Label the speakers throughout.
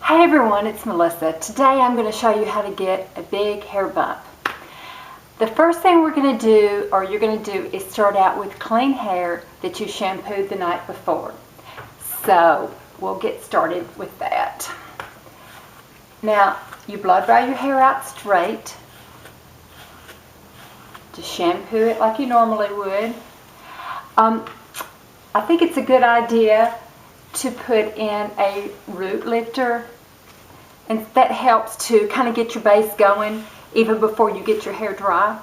Speaker 1: Hey everyone, it's Melissa. Today I'm going to show you how to get a big hair bump. The first thing we're going to do, or you're going to do, is start out with clean hair that you shampooed the night before. So we'll get started with that. Now, you blow dry your hair out straight. Just shampoo it like you normally would. I think it's a good idea to put in a root lifter, and that helps to kind of get your base going even before you get your hair dry.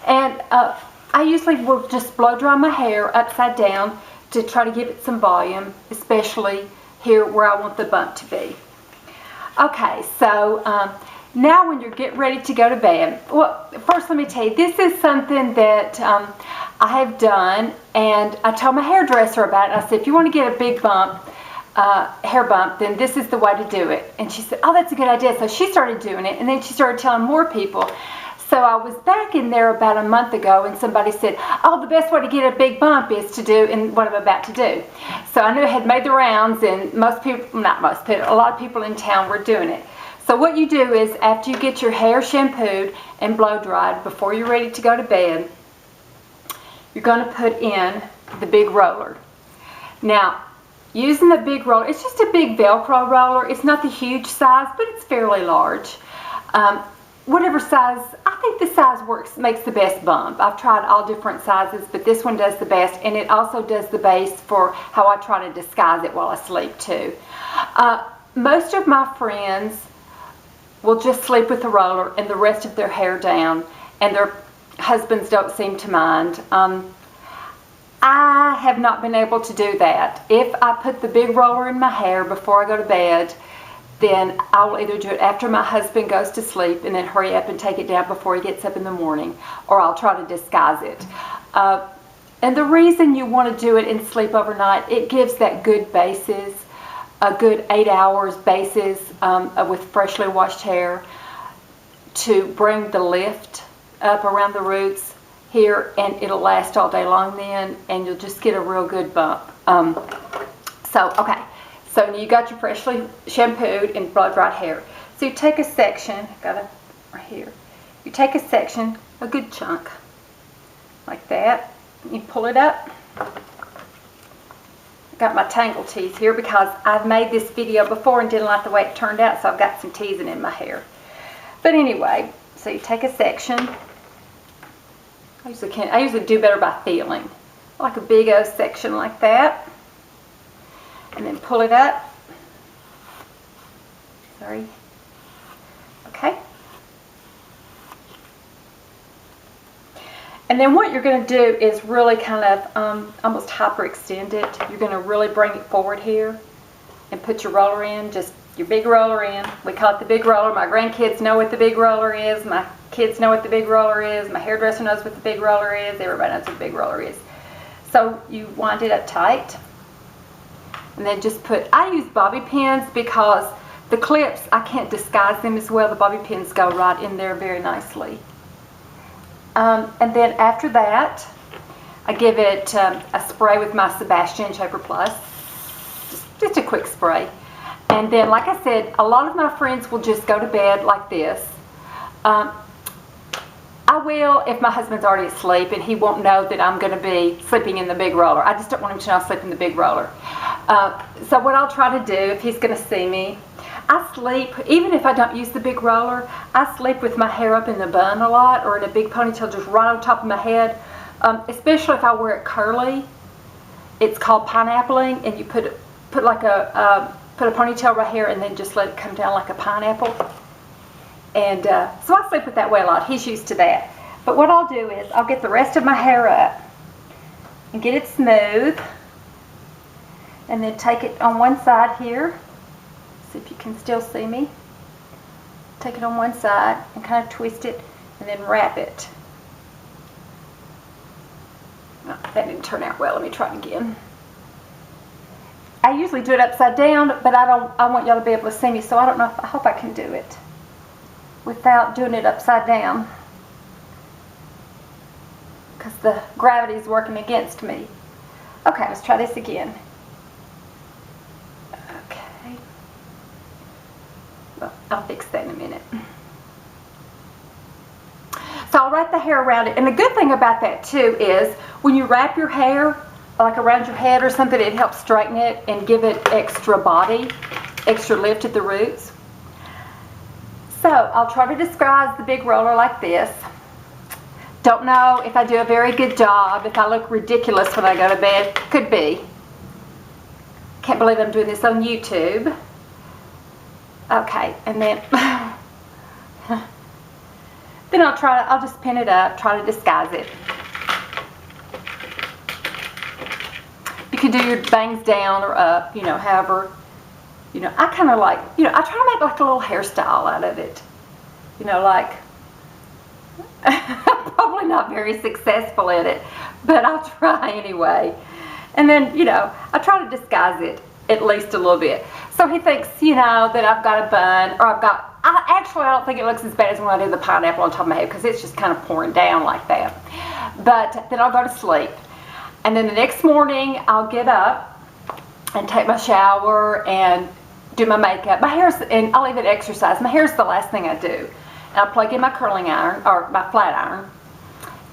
Speaker 1: And I usually will just blow dry my hair upside down to try to give it some volume, especially here where I want the bump to be. Okay, so now when you're getting ready to go to bed, well, first let me tell you, this is something that I have done, and I told my hairdresser about it. I said, if you want to get a big bump, hair bump, then this is the way to do it. And she said, oh, that's a good idea. So she started doing it, and then she started telling more people. So I was back in there about a month ago, and somebody said, oh, the best way to get a big bump is to do and what I'm about to do. So I knew it had made the rounds, and most people, not most people, a lot of people in town were doing it. So what you do is, after you get your hair shampooed and blow dried, before you're ready to go to bed, you're going to put in the big roller. Now, using the big roller, it's just a big Velcro roller. It's not the huge size, but it's fairly large. Whatever size, I think the size makes the best bump. I've tried all different sizes, but this one does the best, and it also does the base for how I try to disguise it while I sleep too. Most of my friends will just sleep with the roller and the rest of their hair down, and their husbands don't seem to mind. I have not been able to do that. If I put the big roller in my hair before I go to bed, then I will either do it after my husband goes to sleep and then hurry up and take it down before he gets up in the morning, or I'll try to disguise it. And the reason you want to do it and sleep overnight, it gives that good basis, a good 8 hours basis with freshly washed hair to bring the lift up around the roots here, and it'll last all day long then, and you'll just get a real good bump. Okay, so you got your freshly shampooed and blow dried hair. So you take a section, got it right here. You take a section, a good chunk, like that. You pull it up. Got my tangle tease here because I've made this video before and didn't like the way it turned out, so I've got some teasing in my hair. But anyway, so you take a section. I usually do better by feeling, like a big O section like that, and then pull it up. Sorry. Okay. And then what you're going to do is really kind of almost hyperextend it. You're going to really bring it forward here and put your roller in, just your big roller in. We call it the big roller. My grandkids know what the big roller is. My kids know what the big roller is. My hairdresser knows what the big roller is. Everybody knows what the big roller is. So you wind it up tight. And then just I use bobby pins because the clips, I can't disguise them as well. The bobby pins go right in there very nicely. And then after that, I give it a spray with my Sebastian Shaper Plus. Just a quick spray. And then, like I said, a lot of my friends will just go to bed like this. I will if my husband's already asleep and he won't know that I'm going to be sleeping in the big roller. I just don't want him to know I sleep in the big roller. So what I'll try to do, if he's going to see me, I sleep, even if I don't use the big roller, I sleep with my hair up in the bun a lot, or in a big ponytail just right on top of my head. Especially if I wear it curly. It's called pineappling, and you put a ponytail right here and then just let it come down like a pineapple. And so I sleep with that way a lot. He's used to that. But what I'll do is I'll get the rest of my hair up and get it smooth, and then take it on one side here. See if you can still see me. Take it on one side and kind of twist it and then wrap it. Oh, that didn't turn out well. Let me try it again. I usually do it upside down, but I want y'all to be able to see me, so I hope I can do it without doing it upside down, because the gravity is working against me. Okay, let's try this again. Okay. Well, I'll fix that in a minute. So I'll wrap the hair around it. And the good thing about that too is when you wrap your hair, like around your head or something, it helps straighten it and give it extra body, extra lift at the roots. So I'll try to disguise the big roller like this. Don't know if I do a very good job, if I look ridiculous when I go to bed. Could be. Can't believe I'm doing this on YouTube. Okay, and then then I'll just pin it up, try to disguise it. You can do your bangs down or up, you know, however, you know, I kind of like, you know, I try to make like a little hairstyle out of it. You know, like, I'm probably not very successful at it, but I'll try anyway. And then, you know, I try to disguise it at least a little bit. So he thinks, you know, that I've got a bun, or actually I don't think it looks as bad as when I do the pineapple on top of my head, because it's just kind of pouring down like that. But then I'll go to sleep. And then the next morning I'll get up and take my shower and do my makeup. My hair's, and I'll even exercise. My hair's the last thing I do. And I'll plug in my curling iron, or my flat iron.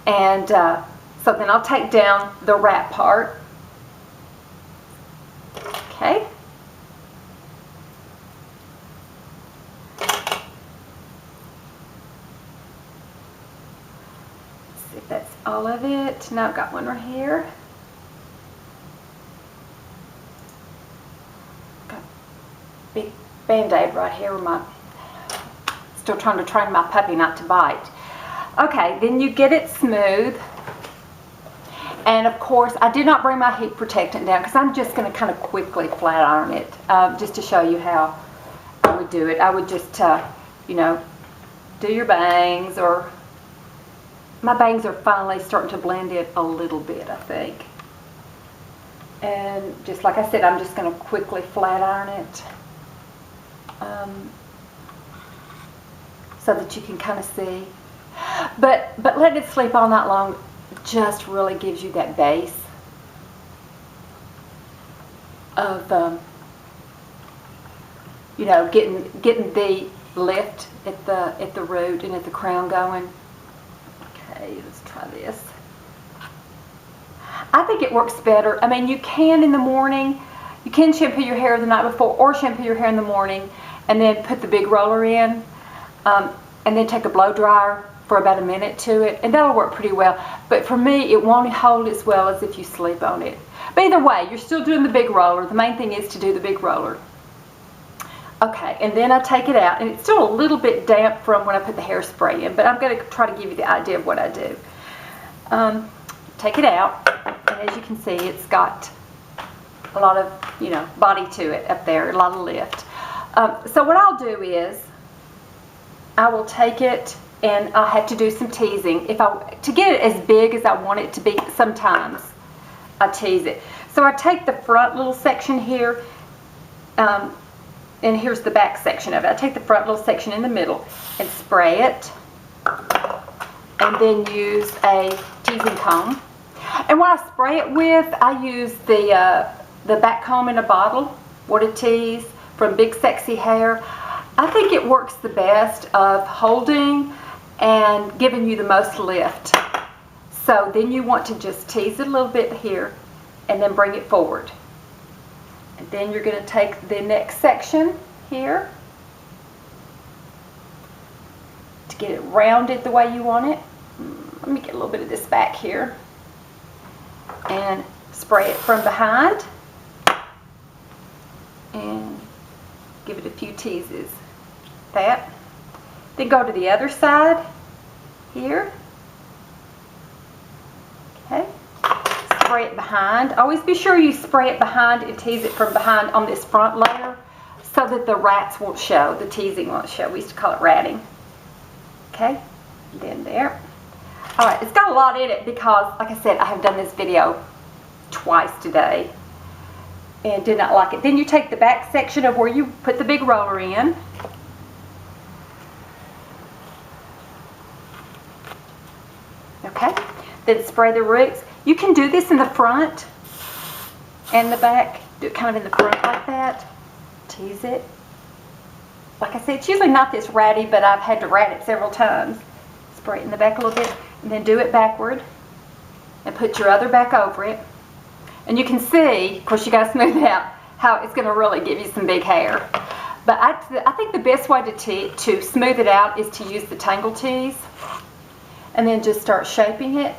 Speaker 1: And so then I'll take down the wrap part. Okay. Let's see if that's all of it. Now I've got one right here. Got a big band-aid right here with my, still trying to train my puppy not to bite. Okay, then you get it smooth. And of course, I did not bring my heat protectant down because I'm just going to kind of quickly flat iron it, just to show you how I would do it. I would just, you know, do your bangs, or my bangs are finally starting to blend in a little bit, I think. And just like I said, I'm just going to quickly flat iron it, so that you can kind of see. But letting it sleep all night long just really gives you that base of you know, getting the lift at the root and at the crown going. Okay, let's try this. I think it works better. I mean, you can in the morning, you can shampoo your hair the night before, or shampoo your hair in the morning and then put the big roller in, and then take a blow dryer for about a minute to it, and that'll work pretty well. But for me, it won't hold as well as if you sleep on it. But either way, you're still doing the big roller. The main thing is to do the big roller. Okay, and then I take it out, and it's still a little bit damp from when I put the hairspray in, but I'm going to try to give you the idea of what I do. Take it out, and as you can see, it's got a lot of, you know, body to it up there, a lot of lift. So what I'll do is, I will take it, and I'll have to do some teasing. To get it as big as I want it to be, sometimes I tease it. So I take the front little section here, and here's the back section of it. I take the front little section in the middle and spray it, and then use a teasing comb. And what I spray it with, I use the back comb in a bottle, water tease from Big Sexy Hair. I think it works the best of holding and giving you the most lift. So then you want to just tease it a little bit here and then bring it forward. And then you're going to take the next section here to get it rounded the way you want it. Let me get a little bit of this back here. And spray it from behind. And give it a few teases. That. Then go to the other side here. Okay. Spray it behind. Always be sure you spray it behind and tease it from behind on this front layer so that the rats won't show, the teasing won't show. We used to call it ratting. Okay. And then there. Alright, it's got a lot in it because, like I said, I have done this video twice today and did not like it. Then you take the back section of where you put the big roller in. Okay, then spray the roots. You can do this in the front and the back. Do it kind of in the front like that. Tease it. like I said, it's usually not this ratty, but I've had to rat it several times. Spray it in the back a little bit, and then do it backward, and put your other back over it. And you can see, of course you got to smooth out, how it's going to really give you some big hair. But I think the best way to smooth it out is to use the tangle tease, and then just start shaping it.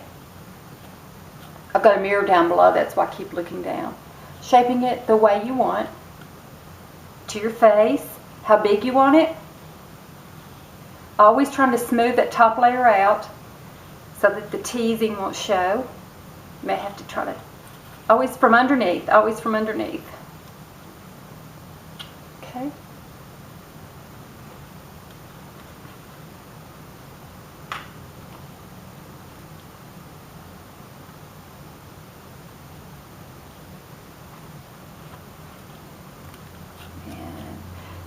Speaker 1: I've got a mirror down below, that's why I keep looking down. Shaping it the way you want, to your face, how big you want it. Always trying to smooth that top layer out so that the teasing won't show. You may have to try to, always from underneath, always from underneath. Okay.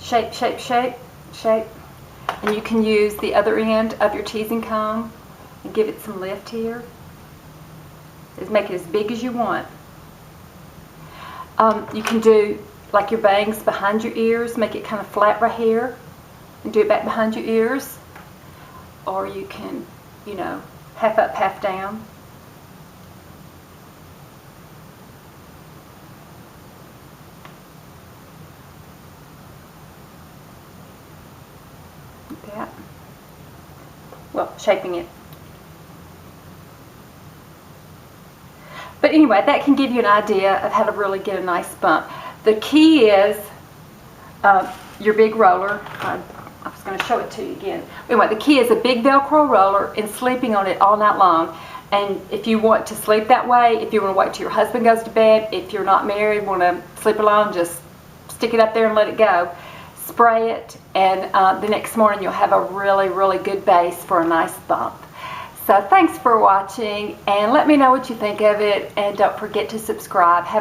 Speaker 1: Shape, shape, shape, shape. And you can use the other end of your teasing comb and give it some lift here. Just make it as big as you want. You can do like your bangs behind your ears, make it kind of flat right here, and do it back behind your ears. Or you can, you know, half up, half down. That. Well, shaping it. But anyway, that can give you an idea of how to really get a nice bump. The key is your big roller. I was going to show it to you again. Anyway, the key is a big Velcro roller and sleeping on it all night long. And if you want to sleep that way, if you want to wait till your husband goes to bed, if you're not married, want to sleep alone, just stick it up there and let it go. Spray it, and the next morning you'll have a really, really good base for a nice bump. So thanks for watching, and let me know what you think of it, and don't forget to subscribe.